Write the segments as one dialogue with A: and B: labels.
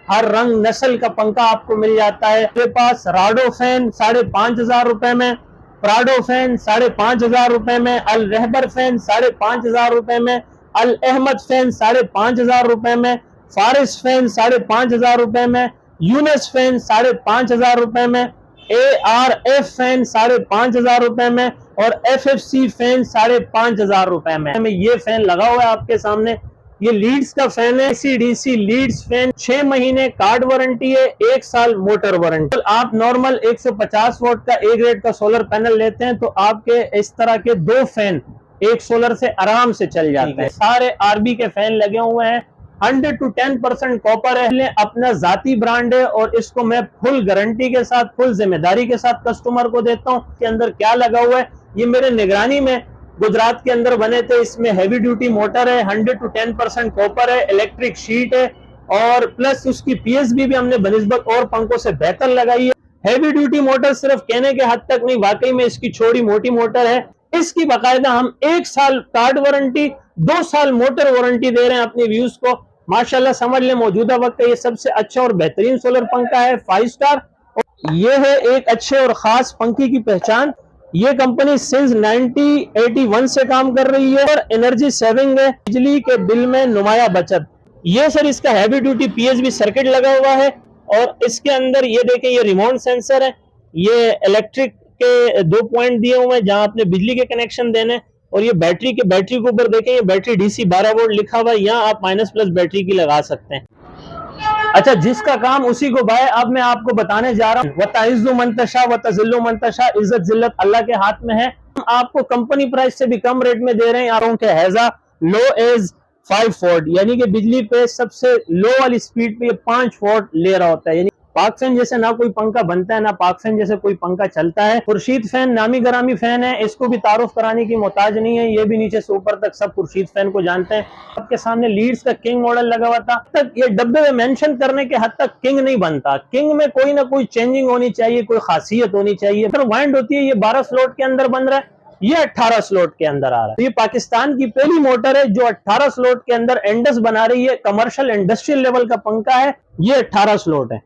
A: हर रंग नस्ल का पंखा आपको मिल जाता है। मेरे पास राडो फैन 5,500 रुपए में, प्राडो फैन 5,500 रुपए में, अल रहबर फैन 5,500 रुपए में, अल अहमद फैन 5,500 रुपए में, फारिस फैन 5,500 रुपए में, यूनस फैन 5,500 रुपए में, ARF फैन 5,500 रुपए में और FFC फैन 5,500 रुपए में। ये फैन लगा हुआ है आपके सामने, ये लीड्स का फैन है, CDC लीड्स फैन। 6 महीने कार्ड वारंटी है, 1 साल मोटर वारंटी। आप नॉर्मल 150 वोट का A ग्रेड का सोलर पैनल लेते हैं तो आपके इस तरह के 2 फैन एक सोलर से आराम से चल जाते हैं। सारे RB के फैन लगे हुए हैं, 100 to 10% कॉपर है, अपना जाती ब्रांड है और इसको मैं फुल गारंटी के साथ, फुल जिम्मेदारी के साथ कस्टमर को देता हूँ। के अंदर क्या लगा हुआ है, ये मेरे निगरानी में गुजरात के अंदर बने थे। इसमें हैवी ड्यूटी मोटर है, 100 to 10% कॉपर है, इलेक्ट्रिक शीट है और प्लस उसकी PSB भी हमने बनिस्बत और पंखों से बेहतर लगाई है। हैवी ड्यूटी मोटर सिर्फ कहने के हद तक नहीं, वाकई में इसकी छोटी मोटी मोटर है। इसकी बाकायदा हम 1 साल कार्ड वारंटी, 2 साल मोटर वारंटी दे रहे हैं अपने व्यूज को। माशाल्लाह समझ ले, मौजूदा वक्त का ये सबसे अच्छा और बेहतरीन सोलर पंखा है, 5 स्टार। ये है एक अच्छे और खास पंखे की पहचान। ये कंपनी सिंस 1981 से काम कर रही है और एनर्जी सेविंग है, बिजली के बिल में नुमाया बचत। ये सर इसका हैवी ड्यूटी PSB सर्किट लगा हुआ है और इसके अंदर ये देखें, ये रिमोट सेंसर है, ये इलेक्ट्रिक के 2 पॉइंट दिए हुए हैं जहां आपने बिजली के कनेक्शन देने, और ये बैटरी के ऊपर देखें, ये बैटरी DC 12 वोल्ट लिखा हुआ है, यहाँ आप माइनस प्लस बैटरी की लगा सकते हैं। अच्छा, जिसका काम उसी को बाय। अब मैं आपको बताने जा रहा हूँ, वताइज़्ज़ु मंतशा वतज़िल्लु मंतशा, इज्जत जिल्लत अल्लाह के हाथ में है। हम आपको कंपनी प्राइस से भी कम रेट में दे रहे हैं। यारों के हैजा लो एज 5 वोल्ट, यानी कि बिजली पे सबसे लो वाली स्पीड पे 5 वोल्ट ले रहा होता है। यानी पाक फैन जैसे ना कोई पंखा बनता है, ना पाक फैन जैसे कोई पंखा चलता है। खुर्शीद फैन नामी गरामी फैन है, इसको भी तारुफ कराने की मोहताज नहीं है। ये भी नीचे से ऊपर तक सब खुर्शीद फैन को जानते हैं। आपके सामने लीड्स का किंग मॉडल लगा हुआ था। तक ये डब्बे में मेंशन करने के हद तक किंग नहीं बनता। किंग में कोई ना कोई चेंजिंग होनी चाहिए, कोई खासियत होनी चाहिए। फिर वाइंड होती है, ये 12 स्लॉट के अंदर बन रहा है, ये 18 स्लॉट के अंदर आ रहा है। ये पाकिस्तान की पहली मोटर है जो 18 स्लॉट के अंदर एंडस बना रही है। कमर्शियल इंडस्ट्रियल लेवल का पंखा है, ये 18 स्लॉट है,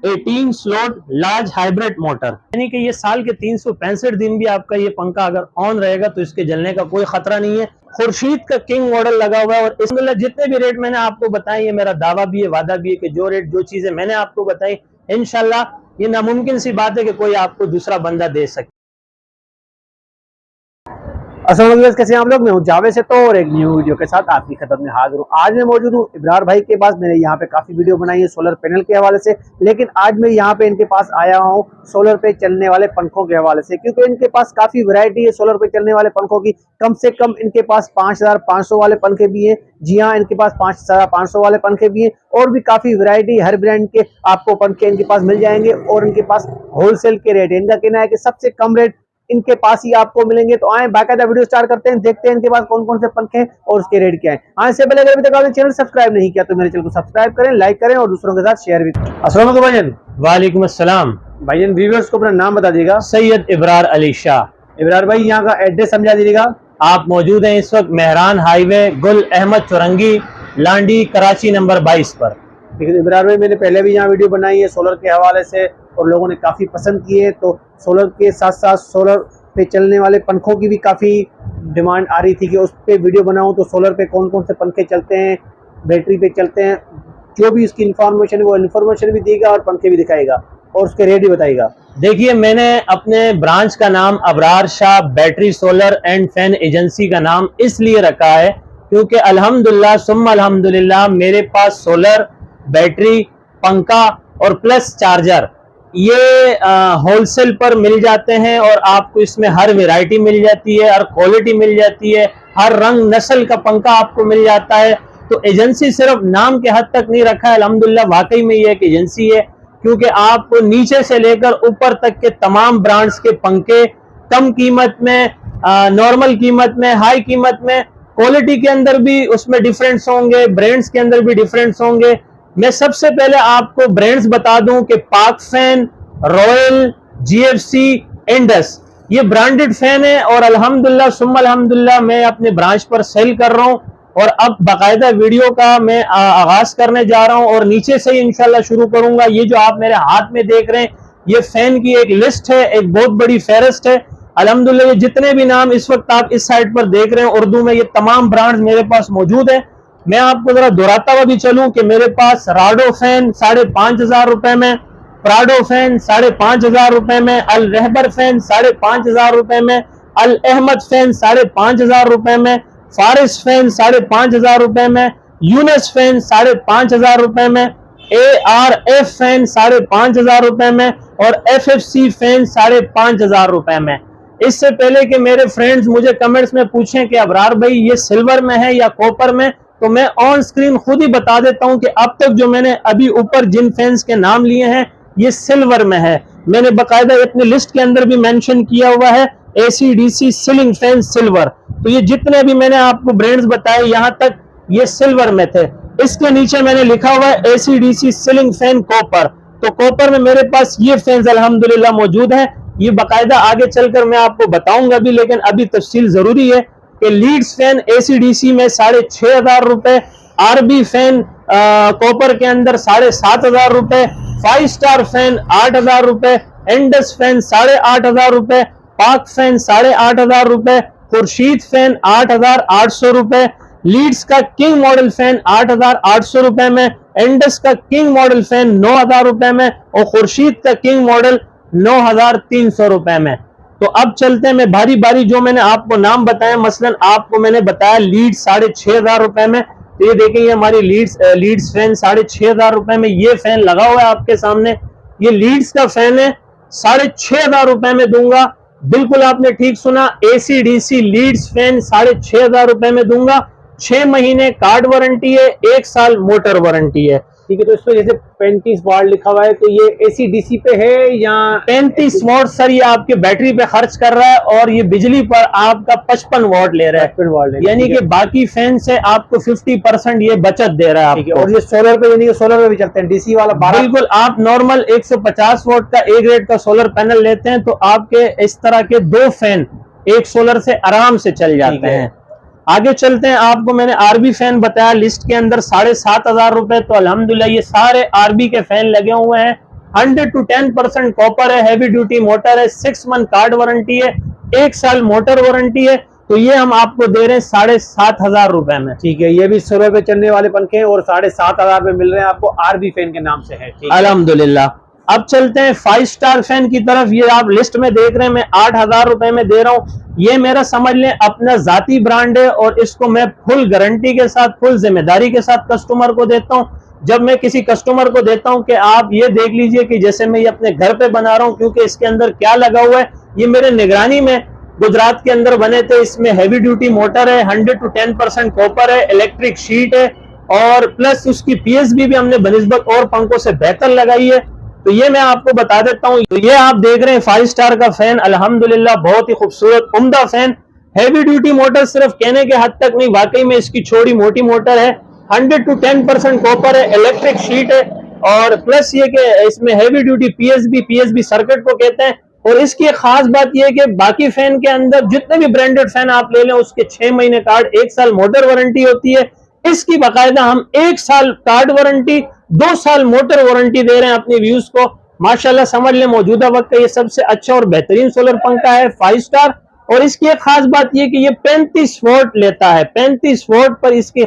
A: 18 स्लॉट लार्ज हाइब्रिड मोटर। यानी कि ये साल के 365 दिन भी आपका ये पंखा अगर ऑन रहेगा तो इसके जलने का कोई खतरा नहीं है। खुर्शीद का किंग मॉडल लगा हुआ है और इसमें जितने भी रेट मैंने आपको बताए, ये मेरा दावा भी है, वादा भी है कि जो रेट जो चीजें मैंने आपको बताई, इंशाल्लाह ये नामुमकिन सी बात है कि कोई आपको दूसरा बंदा दे सके।
B: अस्सलाम वालेकुम, कैसे हैं आप लोग। मैं हूं जावेद से तो और एक न्यू वीडियो के साथ आपकी खिदमत में हाजिर हूं। आज मैं मौजूद हूं इब्रार भाई के पास। मैंने यहां पे काफ़ी वीडियो बनाई है सोलर पैनल के हवाले से, लेकिन आज मैं यहां पे इनके पास आया हूं सोलर पे चलने वाले पंखों के हवाले से, क्योंकि इनके पास काफ़ी वैरायटी है सोलर पे चलने वाले पंखों की। कम से कम इनके पास 5,500 वाले पंखे भी हैं। जी हाँ, इनके पास 5,500 वाले पंखे भी हैं और भी काफ़ी वैरायटी, हर ब्रांड के आपको पंखे इनके पास मिल जाएंगे और इनके पास होलसेल के रेट है। इनका कहना है कि सबसे कम रेट इनके पास ही आपको मिलेंगे। तो आए बाकायदा वीडियो स्टार्ट करते हैं, देखते हैं इनके पास कौन कौन से पंखे हैं और उसके रेट क्या है। हाँ, इससे पहले अगर अभी तक आपने चैनल सब्सक्राइब नहीं किया तो मेरे चैनल को सब्सक्राइब करें, लाइक करें और दूसरों के साथ शेयर भी करें। अस्सलाम वालेकुम भाईजान।
A: वालेकुम अस्सलाम।
B: भाईजान व्यूअर्स को अपना नाम बता दीजिएगा।
A: सैयद इब्रार अली शाह।
B: इब्रार भाई, यहाँ का एड्रेस समझा दीजिएगा।
A: आप मौजूद हैं इस वक्त मेहरान हाईवे, गुल अहमद चौरंगी, लांडी, कराची नंबर 22 पर।
B: ठीक है इब्रार भाई, मैंने पहले भी यहाँ वीडियो बनाई है सोलर के हवाले से और लोगों ने काफ़ी पसंद की है। तो सोलर के साथ साथ सोलर पे चलने वाले पंखों की भी काफ़ी डिमांड आ रही थी कि उस पर वीडियो बनाऊं। तो सोलर पे कौन कौन से पंखे चलते हैं, बैटरी पे चलते हैं, जो भी उसकी इन्फॉर्मेशन है वो इन्फॉर्मेशन भी देगा और पंखे भी दिखाएगा और उसके रेट भी बताएगा।
A: देखिए, मैंने अपने ब्रांच का नाम Abrar Shah battery solar and fan agency का नाम इसलिए रखा है क्योंकि अल्हम्दुलिल्लाह सुम्मा अल्हम्दुलिल्लाह मेरे पास सोलर, बैटरी, पंखा और प्लस चार्जर ये होलसेल पर मिल जाते हैं और आपको इसमें हर वैरायटी मिल जाती है, हर क्वालिटी मिल जाती है, हर रंग नस्ल का पंखा आपको मिल जाता है। तो एजेंसी सिर्फ नाम के हद तक नहीं रखा है, अल्हम्दुलिल्लाह वाकई में ये एक एजेंसी है, क्योंकि आपको नीचे से लेकर ऊपर तक के तमाम ब्रांड्स के पंखे कम कीमत में, नॉर्मल कीमत में, हाई कीमत में, क्वालिटी के अंदर भी उसमें डिफरेंस होंगे, ब्रांड्स के अंदर भी डिफरेंस होंगे। मैं सबसे पहले आपको ब्रांड्स बता दूं कि पाक फैन, रॉयल, GFC, इंडस ये ब्रांडेड फैन है और अल्हम्दुलिल्लाह सुम्मा अल्हम्दुलिल्लाह मैं अपने ब्रांच पर सेल कर रहा हूं। और अब बाकायदा वीडियो का मैं आगाज करने जा रहा हूं और नीचे से ही इंशाल्लाह शुरू करूंगा। ये जो आप मेरे हाथ में देख रहे हैं ये फैन की एक लिस्ट है, एक बहुत बड़ी फेहरिस्त है। अल्हम्दुलिल्लाह ये जितने भी नाम इस वक्त आप इस साइड पर देख रहे हैं उर्दू में, ये तमाम ब्रांड्स मेरे पास मौजूद है। मैं आपको जरा दोहराता हुआ भी चलूं कि मेरे पास राडो फैन 5,500 रुपए में, प्राडो फैन 5,500 रुपए में, अल रहबर फैन 5,500 रुपए में, अल अहमद फैन 5,500 रुपए में, फारिस फैन 5,500 रुपए में, यूनस फैन 5,500 रुपए में, ARF फैन 5,500 रुपए में और FFC फैन 5,500 रुपए में। इससे पहले कि मेरे फ्रेंड्स मुझे कमेंट्स में पूछें कि अबरार भाई ये सिल्वर में है या कॉपर में, तो मैं ऑन स्क्रीन खुद ही बता देता हूं कि अब तक जो मैंने अभी ऊपर जिन फैंस के नाम लिए हैं ये सिल्वर में है। मैंने बाकायदा अपनी लिस्ट के अंदर भी मेंशन किया हुआ है ACDC सीलिंग फैन सिल्वर। तो ये जितने भी मैंने आपको ब्रांड्स बताए यहां तक ये सिल्वर में थे। इसके नीचे मैंने लिखा हुआ है ACDC सीलिंग फैन कॉपर। तो कॉपर में मेरे पास ये फैंस अल्हम्दुलिल्लाह मौजूद है। ये बाकायदा आगे चलकर मैं आपको बताऊंगा भी, लेकिन अभी तफसील जरूरी है कि लीड्स फैन ACDC में 6,500 रुपए, RB फैन कॉपर के अंदर 7,500 रुपए, 5 स्टार फैन 8,000 रुपए, एंडस फैन 8,500 रुपए, पाक फैन 8,500 रुपए, खुर्शीद फैन 8,800 रुपए, लीड्स का किंग मॉडल फैन 8,800 रुपए में, एंडस का किंग मॉडल फैन 9,000 रुपए में और खुर्शीद का किंग मॉडल 9,300 रुपए में। तो अब चलते हैं, मैं बारी बारी जो मैंने आपको नाम बताया, मसलन आपको मैंने बताया लीड्स 6,500 रुपए में, तो ये देखें ये हमारी लीड्स फैन 6,500 रुपए में ये फैन लगा हुआ है आपके सामने। ये लीड्स का फैन है, 6,500 रुपए में दूंगा। बिल्कुल आपने ठीक सुना, ACDC लीड्स फैन 6,500 रुपए में दूंगा। 6 महीने कार्ड वारंटी है, 1 साल मोटर वारंटी है।
B: ठीक है, तो इसमें जैसे 35 वाट लिखा हुआ है तो ये ACDC पे है या
A: 35 वाट सर ये आपके बैटरी पे खर्च कर रहा है और ये बिजली पर आपका 55 वाट ले रहा है,
B: 55 वाट
A: यानी कि बाकी फैन से आपको 50% ये बचत दे रहा है आपको।
B: और ये सोलर पे, यानी कि सोलर पे भी चलते हैं, DC वाला 12।
A: बिल्कुल, आप नॉर्मल 150 वाट का A ग्रेड का सोलर पैनल लेते हैं तो आपके इस तरह के 2 फैन एक सोलर से आराम से चल जाते हैं। आगे चलते हैं, आपको मैंने RB फैन बताया लिस्ट के अंदर 7,500 रुपए। तो अल्हम्दुलिल्लाह ये सारे RB के फैन लगे हुए हैं। 100 to 10% कॉपर है, हैवी ड्यूटी मोटर है, 6 मंथ कार्ड वारंटी है, 1 साल मोटर वारंटी है। तो ये हम आपको दे रहे हैं 7,500 रुपए में।
B: ठीक है, ये भी सोलर पे चलने वाले पंखे हैं और 7,500 में मिल रहे हैं आपको, RB फैन के नाम से है।
A: अल्हम्दुलिल्लाह। अब चलते हैं 5 स्टार फैन की तरफ। ये आप लिस्ट में देख रहे हैं, मैं 8,000 रुपए में दे रहा हूं। ये मेरा समझ लें अपना जाती ब्रांड है और इसको मैं फुल गारंटी के साथ, फुल जिम्मेदारी के साथ कस्टमर को देता हूं। जब मैं किसी कस्टमर को देता हूं कि आप ये देख लीजिए कि जैसे मैं ये अपने घर पे बना रहा हूं, क्योंकि इसके अंदर क्या लगा हुआ है, ये मेरे निगरानी में गुजरात के अंदर बने थे। इसमें हैवी ड्यूटी मोटर है, 100 to 10% कॉपर है, इलेक्ट्रिक शीट है और प्लस उसकी PSB भी हमने बनिस्बत और पंखों से बेहतर लगाई है। तो ये मैं आपको बता देता हूं। तो ये आप देख रहे हैं 5 स्टार का फैन, अल्हम्दुलिल्लाह बहुत ही खूबसूरत उम्दा फैन। हैवी ड्यूटी मोटर सिर्फ कहने के हद तक नहीं, वाकई में इसकी छोटी मोटी मोटर है, 100 to 10% कॉपर है, इलेक्ट्रिक शीट है और प्लस ये कि इसमें हैवी ड्यूटी PSB सर्किट को कहते हैं। और इसकी एक खास बात यह है कि बाकी फैन के अंदर जितने भी ब्रांडेड फैन आप ले लें उसके 6 महीने कार्ड, 1 साल मोटर वारंटी होती है। इसकी बाकायदा हम 1 साल कार्ड वारंटी, 2 साल मोटर वारंटी दे रहे हैं अपने व्यूज को। माशाल्लाह समझ लें मौजूदा वक्त का ये सबसे अच्छा और बेहतरीन सोलर पंखा है 5 स्टार। और इसकी एक खास बात यह कि ये 35 वोट लेता है। 35 वोट पर इसके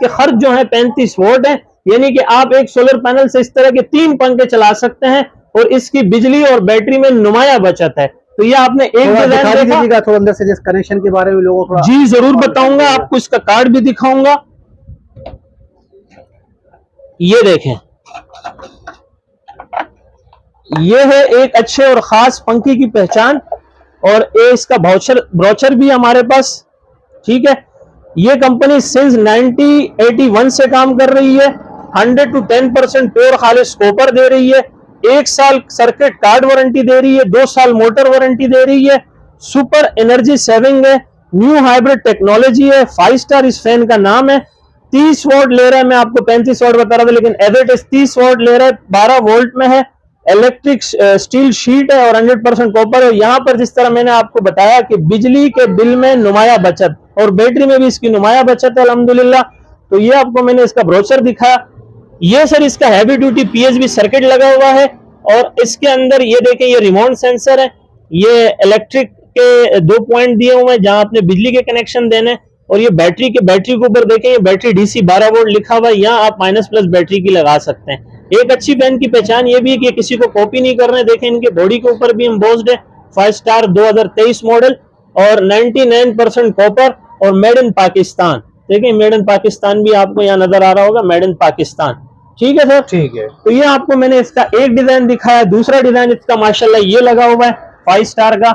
A: खर्च जो है 35 वोट है, यानी कि आप एक सोलर पैनल से इस तरह के 3 पंखे चला सकते हैं और इसकी बिजली और बैटरी में नुमाया बचत है। तो ये आपने एक डिजाइन देखा,
B: थोड़ा अंदर से जिस कनेक्शन के बारे में लोगों को
A: जी जरूर बताऊंगा, आपको इसका कार्ड भी दिखाऊंगा। ये देखें, ये है एक अच्छे और खास पंखे की पहचान और ये इसका ब्रोचर भी हमारे पास। ठीक है, ये कंपनी सिंस 1981 से काम कर रही है, 100 to 10% प्योर खालिस कॉपर दे रही है, 1 साल सर्किट कार्ड वारंटी दे रही है, 2 साल मोटर वारंटी दे रही है, सुपर एनर्जी सेविंग है, न्यू हाइब्रिड टेक्नोलॉजी है, 5 स्टार इस फैन का नाम है। 30 वोल्ट ले रहा है, मैं आपको 35 वोल्ट बता रहा था लेकिन एज इट इज 30 वोल्ट ले रहा है, 12 वोल्ट में है, इलेक्ट्रिक स्टील शीट है और 100% कॉपर है। यहाँ पर जिस तरह मैंने आपको बताया कि बिजली के बिल में नुमाया बचत, और बैटरी में भी इसकी नुमाया बचत है अल्हम्दुलिल्लाह। तो ये आपको मैंने इसका ब्रोचर दिखाया। ये सर इसका हैवी ड्यूटी पीएसबी सर्किट लगा हुआ है और इसके अंदर ये देखें ये रिमोट सेंसर है, ये इलेक्ट्रिक के 2 पॉइंट दिए हुए हैं जहां आपने बिजली के कनेक्शन देने, और ये बैटरी के ऊपर देखें ये बैटरी डीसी 12 वोल्ट लिखा हुआ है, यहाँ आप माइनस प्लस बैटरी की लगा सकते हैं। एक अच्छी पेन की पहचान ये भी है कि किसी को कॉपी नहीं कर रहे हैं। देखें इनके बॉडी के ऊपर भी एम्बोस्ड है 5 स्टार 2023 मॉडल और 99% कॉपर और मेड इन पाकिस्तान। देखिए मेड इन पाकिस्तान भी आपको यहाँ नजर आ रहा होगा, मेड इन पाकिस्तान। ठीक है सर, ठीक है। तो ये आपको मैंने इसका एक डिजाइन दिखाया। दूसरा डिजाइन इसका माशाल्लाह ये लगा हुआ है 5 स्टार का।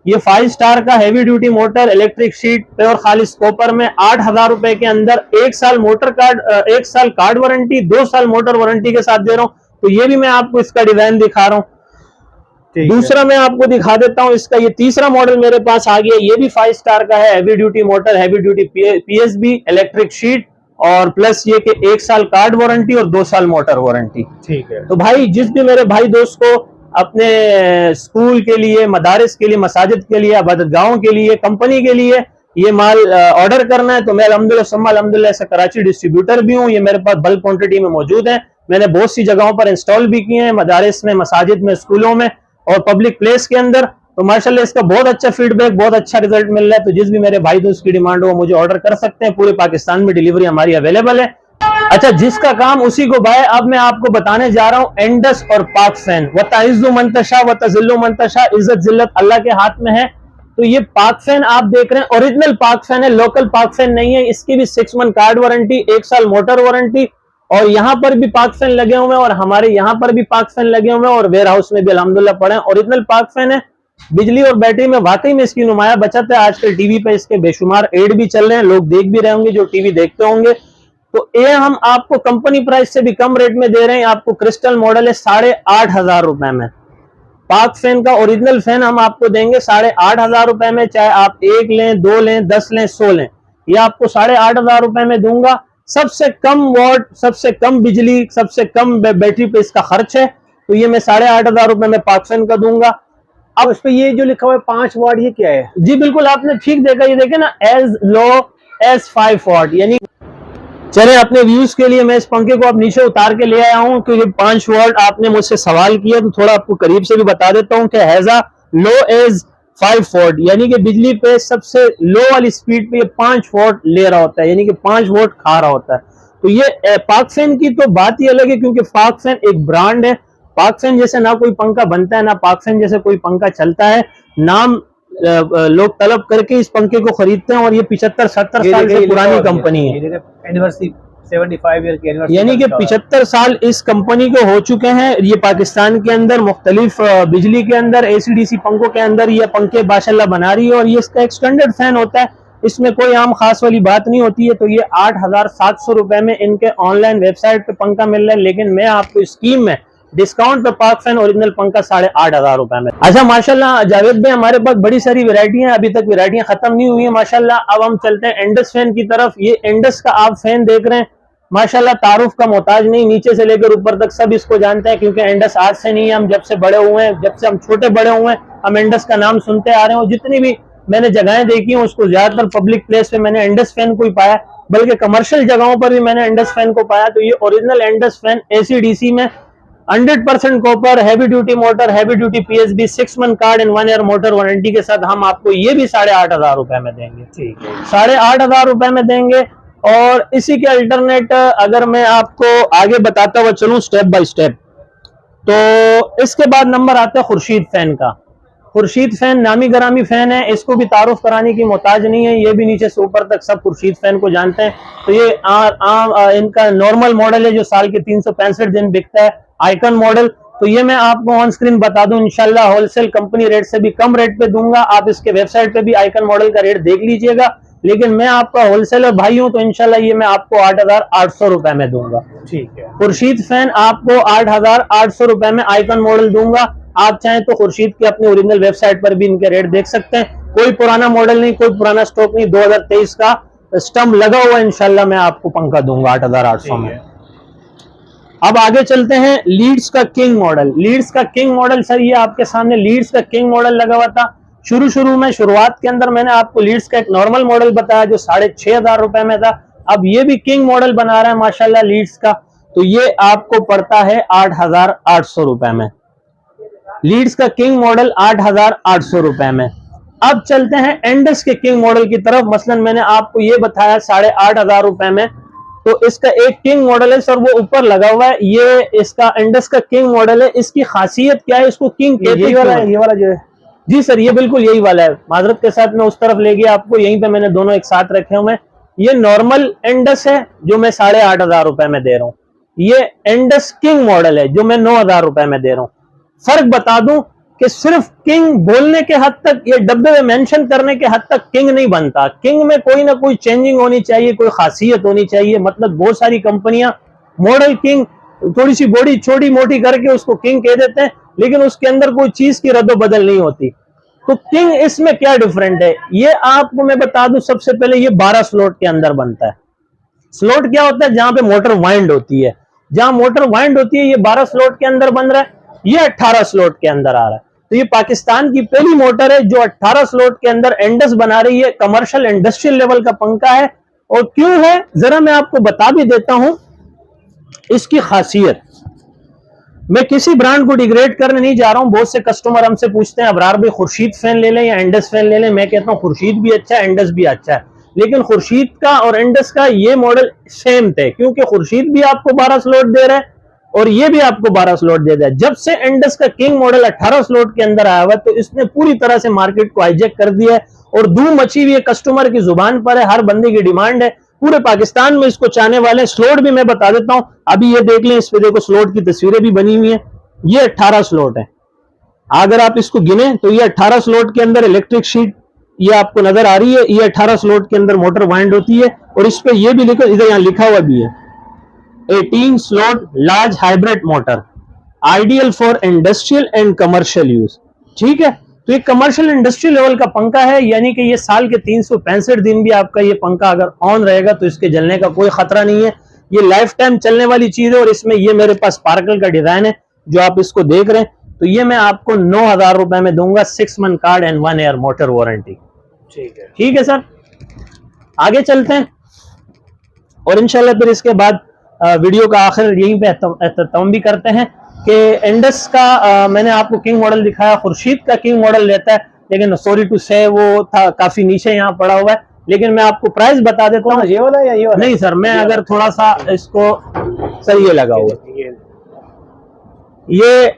A: ये 5 स्टार का heavy duty motor electric sheet pure खालिस कॉपर में 8,000 रुपए के अंदर 1 साल मोटर कार्ड 1 साल कार्ड वारंटी 2 साल मोटर वारंटी के साथ दे रहा हूं। तो ये भी मैं आपको इसका डिजाइन दिखा रहा हूं। दूसरा मैं आपको दिखा देता हूं इसका, ये तीसरा मॉडल मेरे पास आ गया। ये भी 5 स्टार का है, heavy duty motor, heavy duty PSB electric sheet और प्लस ये कि 1 साल कार्ड वारंटी और 2 साल मोटर वारंटी। ठीक है। तो भाई जिस भी मेरे भाई दोस्त को अपने स्कूल के लिए, मदारिस के लिए, मसाजिद के लिए, इबादतगाहों के लिए, कंपनी के लिए ये माल ऑर्डर करना है तो मैं अल्हम्दुलिल्लाह से कराची डिस्ट्रीब्यूटर भी हूँ। ये मेरे पास बल्क क्वांटिटी में मौजूद है। मैंने बहुत सी जगहों पर इंस्टॉल भी किए हैं, मदारिस में, मसाजिद में, स्कूलों में और पब्लिक प्लेस के अंदर। तो माशाल्लाह इसका बहुत अच्छा फीडबैक, बहुत अच्छा रिजल्ट मिल रहा है। तो जिस भी मेरे भाई दोस्त की डिमांड हो मुझे ऑर्डर कर सकते हैं। पूरे पाकिस्तान में डिलीवरी हमारी अवेलेबल है। अच्छा, जिसका काम उसी को भाई, अब मैं आपको बताने जा रहा हूं एंडस और पाक फैन। वतइज़्ज़ु मन तशा वतज़िल्लु मन तशा, इज्जत जिल्लत अल्लाह के हाथ में है। तो ये पाक फैन आप देख रहे हैं ओरिजिनल पाक फैन है, लोकल पाक फैन नहीं है। इसकी भी 6 मंथ कार्ड वारंटी, 1 साल मोटर वारंटी और यहाँ पर भी पाक फैन लगे हुए हैं और हमारे यहाँ पर भी पाक फैन लगे हुए हैं और वेयर हाउस में भी अल्हम्दुलिल्लाह पड़े हैं। ओरिजिनल पाक फैन है। बिजली और बैटरी में वाकई में इसकी नुमाया बचत है। आजकल टीवी पे इसके बेशुमार एड भी चल रहे हैं, लोग देख भी रहे होंगे जो टीवी देखते होंगे। तो ये हम आपको कंपनी प्राइस से भी कम रेट में दे रहे हैं। आपको क्रिस्टल मॉडल है 8,500 रुपए में। पाक फैन का ओरिजिनल फैन हम आपको देंगे 8,500 रुपए में, चाहे आप 1 लें, 2 लें, 10 लें, 100 लें, ये आपको 8,500 रुपए में दूंगा। सबसे कम वॉट, सबसे कम बिजली, सबसे कम बैटरी पे इसका खर्च है। तो ये मैं 8,500 रुपए में पाक फैन का दूंगा।
B: अब इस पे ये जो लिखा हुआ है 5 वाट, ये क्या है?
A: जी बिल्कुल आपने ठीक देखा, ये देखे ना, एज लो एज 5 वाट। यानी चले अपने व्यूज के लिए मैं इस पंखे को अब नीचे उतार के ले आया हूं क्योंकि 5 वाट आपने मुझसे सवाल किया, तो थोड़ा आपको करीब से भी बता देता हूं कि हैजा लो एज 5 वाट, यानी कि बिजली पे सबसे लो वाली स्पीड पे ये 5 वाट ले रहा होता है, यानी कि 5 वाट खा रहा होता है। तो ये पाक फैन की तो बात ही अलग है क्योंकि पाक फैन एक ब्रांड है। पाक फैन जैसे ना कोई पंखा बनता है, ना पाक फैन जैसे कोई पंखा चलता है। नाम लोग तलब करके इस पंखे को खरीदते हैं और ये 75-70 साल से पुरानी कंपनी है।
B: एनिवर्सरी 75 ईयर की एनिवर्सरी,
A: यानी कि 75 साल इस कंपनी को हो चुके हैं। ये पाकिस्तान के अंदर मुख्तलिफ बिजली के अंदर एसीडीसी पंखों के अंदर ये पंखे माशाल्लाह बना रही है और ये इसका एक स्टैंडर्ड फैन होता है, इसमें कोई आम खास वाली बात नहीं होती है। तो ये 8,700 रुपए में इनके ऑनलाइन वेबसाइट पे पंखा मिल रहा है, लेकिन मैं आपको स्कीम में डिस्काउंट पे पाक फैन ओरिजिनल पंखा 8,500 रुपए में। अच्छा माशाल्लाह जावेद भाई, हमारे पास बड़ी सारी वैरायटी है, अभी तक वैरायटियां खत्म नहीं हुई है माशाल्लाह। अब हम चलते हैं एंडस फैन की तरफ। ये एंडस का आप फैन देख रहे हैं माशाल्लाह, तारुफ का मोहताज नहीं, नीचे से लेकर ऊपर तक सब इसको जानते हैं क्योंकि एंडस आज से नहीं है, हम जब से बड़े हुए हैं, जब से हम छोटे बड़े हुए हैं हम एंडस का नाम सुनते आ रहे हैं। जितनी भी मैंने जगहें देखी हैं उसको ज्यादातर पब्लिक प्लेस पे मैंने एंडस फैन को ही पाया, बल्कि कमर्शियल जगहों पर भी मैंने एंडस फैन को पाया। तो ये ओरिजिनल एंडस फैन एसीडीसी में 100% copper, heavy duty motor, heavy duty PSB, 6 month card and 1 year motor warranty के साथ हम आपको ये भी 8,500 रुपए में देंगे। ठीक है, 8,500 रुपए में देंगे। और इसी के अल्टरनेट अगर मैं आपको आगे बताता हुआ चलूं स्टेप बाय स्टेप, तो इसके बाद नंबर आता है खुर्शीद फैन का। खुर्शीद फैन नामी गरामी फैन है, इसको भी तारुफ कराने की मोहताज नहीं है, ये भी नीचे से ऊपर तक सब खुर्शीद फैन को जानते हैं। तो ये इनका नॉर्मल मॉडल है जो साल के 365 दिन बिकता है, आइकन मॉडल। तो ये मैं आपको ऑन स्क्रीन बता दूं, इंशाल्लाह होलसेल कंपनी रेट से भी कम रेट पे दूंगा। आप इसके वेबसाइट पे भी आइकन मॉडल का रेट देख लीजिएगा, लेकिन मैं आपका होलसेलर भाई हूं तो इंशाल्लाह ये मैं आपको 8,800 रुपए में दूंगा। ठीक है, खुर्शीद फैन आपको 8,800 रुपए में आइकन मॉडल दूंगा। आप चाहें तो खुर्शीद के अपने ओरिजिनल वेबसाइट पर भी इनके रेट देख सकते हैं। कोई पुराना मॉडल नहीं, कोई पुराना स्टॉक नहीं, 2023 का स्टम्प लगा हुआ इंशाल्लाह मैं आपको पंखा दूंगा 8,800 में। अब आगे चलते हैं लीड्स का किंग मॉडल। लीड्स का किंग मॉडल सर, ये आपके सामने लीड्स का किंग मॉडल लगा हुआ था। शुरू में शुरुआत के अंदर मैंने आपको लीड्स का एक नॉर्मल मॉडल बताया जो 6,500 रुपए में था। अब ये भी किंग मॉडल बना रहा है माशाल्लाह लीड्स का, तो ये आपको पड़ता है 8,800 रुपए में। लीड्स का किंग मॉडल 8,800 रुपए में। अब चलते हैं एंडस के किंग मॉडल की तरफ। मसलन मैंने आपको ये बताया 8,500 रुपए में, तो इसका एक किंग मॉडल है सर, वो ऊपर लगा हुआ है, ये इसका एंडस का किंग मॉडल है। इसकी खासियत क्या है, इसको किंग कहते हैं?
B: ये वाला जो है,
A: जी सर ये बिल्कुल यही वाला है। माजरत के साथ मैं उस तरफ ले गया आपको, यहीं पे मैंने दोनों एक साथ रखे हुए। ये नॉर्मल एंडस है जो मैं 8,500 रुपए में दे रहा हूँ। ये एंडस किंग मॉडल है जो मैं 9,000 रुपए में दे रहा हूँ। फर्क बता दूं कि सिर्फ किंग बोलने के हद तक, ये डब्बे में मेंशन करने के हद तक किंग नहीं बनता। किंग में कोई ना कोई चेंजिंग होनी चाहिए, कोई खासियत होनी चाहिए। मतलब बहुत सारी कंपनियां मॉडल किंग थोड़ी सी बॉडी छोटी मोटी करके उसको किंग कह देते हैं, लेकिन उसके अंदर कोई चीज की रद्दोबदल नहीं होती। तो किंग इसमें क्या डिफरेंट है, ये आपको मैं बता दूं। सबसे पहले ये 12 स्लॉट के अंदर बनता है। स्लॉट क्या होता है, जहां पे मोटर वाइंड होती है, जहां मोटर वाइंड होती है, ये 12 स्लॉट के अंदर बन रहा है। ये 18 स्लॉट के अंदर आ रहा है। तो ये पाकिस्तान की पहली मोटर है जो 18 स्लॉट के अंदर एंडस बना रही है। कमर्शियल इंडस्ट्रियल लेवल का पंखा है। और क्यों है जरा मैं आपको बता भी देता हूं इसकी खासियत। मैं किसी ब्रांड को डिग्रेड करने नहीं जा रहा हूं। बहुत से कस्टमर हमसे पूछते हैं अबरार भाई खुर्शीद फैन ले लें या एंडस फैन ले लें। मैं कहता हूं खुर्शीद भी अच्छा है, एंडस भी अच्छा है, लेकिन खुर्शीद का और एंडस का ये मॉडल सेम थे, क्योंकि खुर्शीद भी आपको 12 स्लॉट दे रहा है और ये भी आपको 12 स्लॉट दे रहा है। जब से एंडस का किंग मॉडल 18 स्लॉट के अंदर आया हुआ तो इसने पूरी तरह से मार्केट को हाईजैक कर दिया है और धूम मची हुई है। कस्टमर की जुबान पर है, हर बंदे की डिमांड है, पूरे पाकिस्तान में इसको चाहने वाले हैं। स्लॉट भी मैं बता देता हूं, अभी ये देख लें, इस पे देखो स्लॉट की तस्वीरें भी बनी हुई है। ये 18 स्लॉट है। अगर आप इसको गिने तो ये 18 स्लॉट के अंदर इलेक्ट्रिक शीट ये आपको नजर आ रही है। ये 18 स्लॉट के अंदर मोटर वाइंड होती है और इस पे ये भी लिखा, इधर यहां लिखा हुआ भी है 18 slot large hybrid motor ideal for industrial and commercial use. ठीक है, तो ये कमर्शियल इंडस्ट्रियल लेवल का पंखा है, यानी कि ये साल के 365 दिन भी आपका ये पंखा अगर ऑन रहेगा तो इसके जलने का कोई खतरा नहीं है। ये लाइफ टाइम चलने वाली चीज है। और इसमें ये मेरे पास स्पार्कल का डिजाइन है जो आप इसको देख रहे हैं, तो ये मैं आपको 9,000 रुपए में दूंगा, 6 month card and 1 year motor warranty. ठीक है सर, आगे चलते हैं और इंशाल्लाह फिर इसके बाद वीडियो का आखिर यहीं पे एहतमाम भी करते हैं कि एंडस का मैंने आपको किंग मॉडल दिखाया, खुर्शीद का किंग मॉडल लेता है, लेकिन सॉरी टू से वो था काफी नीचे यहाँ पड़ा हुआ है। लेकिन मैं आपको प्राइस बता देता हूँ।
B: ये वाला या ये वाला?
A: नहीं सर, मैं अगर थोड़ा सा इसको सर ये लगा हुआ है, ये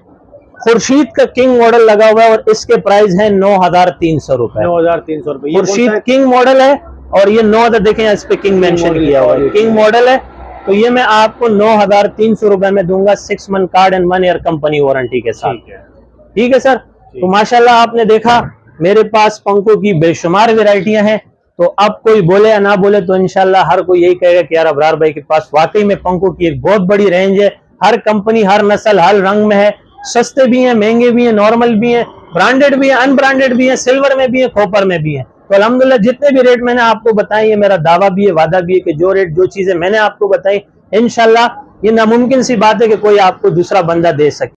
A: खुर्शीद का किंग मॉडल लगा हुआ है और इसके प्राइस है 9,300 रुपए।
B: 9,300 रुपए।
A: खुर्शीद किंग मॉडल है और ये 9,000 देखें इस पे किंग मेंशन किया हुआ है, किंग मॉडल है। तो ये मैं आपको 9,300 रुपए में दूंगा, 6 month card and 1 year company warranty के साथ। ठीक है सर। तो माशाल्लाह आपने देखा मेरे पास पंखों की बेशुमार वेराइटियां हैं। तो अब कोई बोले या ना बोले तो इंशाल्लाह हर कोई यही कहेगा कि यार अबरार भाई के पास वाकई में पंखों की एक बहुत बड़ी रेंज है। हर कंपनी, हर नस्ल, हर रंग में है। सस्ते भी हैं, महंगे भी हैं, नॉर्मल भी हैं, ब्रांडेड भी हैं, अनब्रांडेड भी हैं, सिल्वर में भी है, कॉपर में भी है। तो अल्हम्दुलिल्लाह जितने भी रेट मैंने आपको बताए, ये मेरा दावा भी है, वादा भी है कि जो रेट जो चीजें मैंने आपको बताई इंशाल्लाह ये नामुमकिन सी बात है कि कोई आपको दूसरा बंदा दे सके।